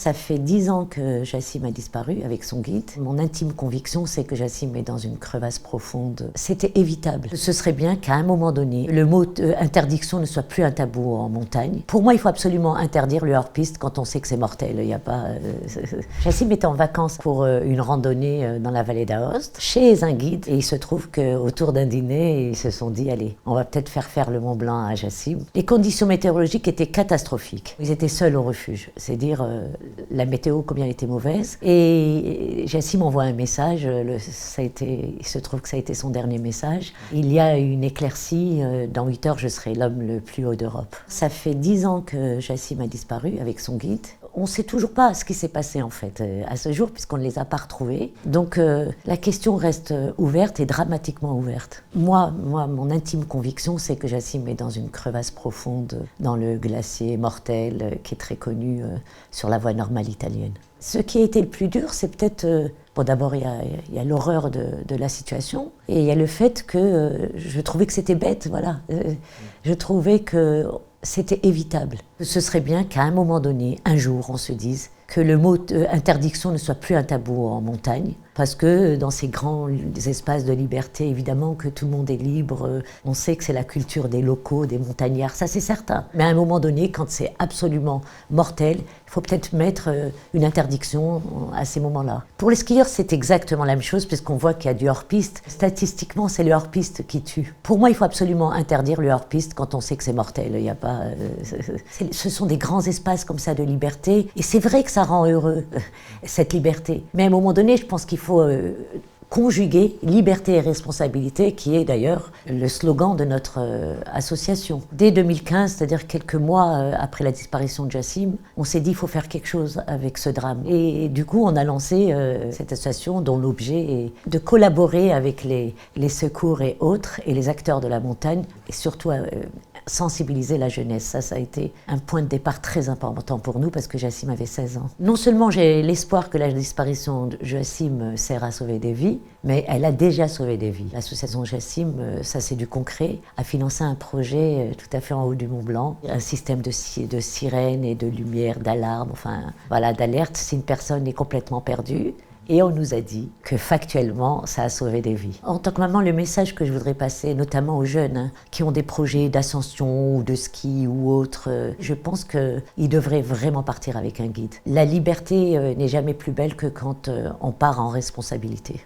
Ça fait 10 ans que Jassim a disparu avec son guide. Mon intime conviction, c'est que Jassim est dans une crevasse profonde. C'était évitable. Ce serait bien qu'à un moment donné, le mot interdiction ne soit plus un tabou en montagne. Pour moi, il faut absolument interdire le hors-piste quand on sait que c'est mortel. Il y a pas. Jassim était en vacances pour une randonnée dans la vallée d'Aoste, chez un guide, et il se trouve qu'autour d'un dîner, ils se sont dit allez, on va peut-être faire le Mont Blanc à Jassim. Les conditions météorologiques étaient catastrophiques. Ils étaient seuls au refuge, c'est dire la météo combien elle était mauvaise. Et Jassim envoie un message, il se trouve que ça a été son dernier message. Il y a une éclaircie, dans 8 heures je serai l'homme le plus haut d'Europe. Ça fait 10 ans que Jassim a disparu avec son guide. On ne sait toujours pas ce qui s'est passé en fait à ce jour puisqu'on ne les a pas retrouvés. Donc la question reste ouverte et dramatiquement ouverte. Moi, mon intime conviction, c'est que Jassim est dans une crevasse profonde dans le glacier Mortel qui est très connu sur la voie normale italienne. Ce qui a été le plus dur, c'est peut-être... Bon, d'abord, il y a l'horreur de la situation et il y a le fait que je trouvais que c'était bête, voilà. Je trouvais que c'était évitable. Ce serait bien qu'à un moment donné, un jour, on se dise que le mot interdiction ne soit plus un tabou en montagne, parce que dans ces grands espaces de liberté, évidemment que tout le monde est libre, on sait que c'est la culture des locaux, des montagnards, ça c'est certain. Mais à un moment donné, quand c'est absolument mortel, il faut peut-être mettre une interdiction à ces moments-là. Pour les skieurs, c'est exactement la même chose, puisqu'on voit qu'il y a du hors-piste. Statistiquement, c'est le hors-piste qui tue. Pour moi, il faut absolument interdire le hors-piste quand on sait que c'est mortel. Il y a pas, ce sont des grands espaces comme ça de liberté, et c'est vrai que ça rend heureux, cette liberté. Mais à un moment donné, je pense qu'il faut conjuguer liberté et responsabilité, qui est d'ailleurs le slogan de notre association. Dès 2015, c'est-à-dire quelques mois après la disparition de Jassim, on s'est dit qu'il faut faire quelque chose avec ce drame. Et du coup, on a lancé cette association dont l'objet est de collaborer avec les secours et autres, et les acteurs de la montagne, et surtout sensibiliser la jeunesse. Ça a été un point de départ très important pour nous parce que Jassim avait 16 ans. Non seulement j'ai l'espoir que la disparition de Jassim sert à sauver des vies, mais elle a déjà sauvé des vies. L'association Jassim, ça c'est du concret, a financé un projet tout à fait en haut du Mont Blanc, un système de sirènes et de lumière, d'alarme, enfin voilà, d'alerte si une personne est complètement perdue. Et on nous a dit que factuellement, ça a sauvé des vies. En tant que maman, le message que je voudrais passer, notamment aux jeunes qui ont des projets d'ascension ou de ski ou autre, je pense qu'ils devraient vraiment partir avec un guide. La liberté n'est jamais plus belle que quand on part en responsabilité.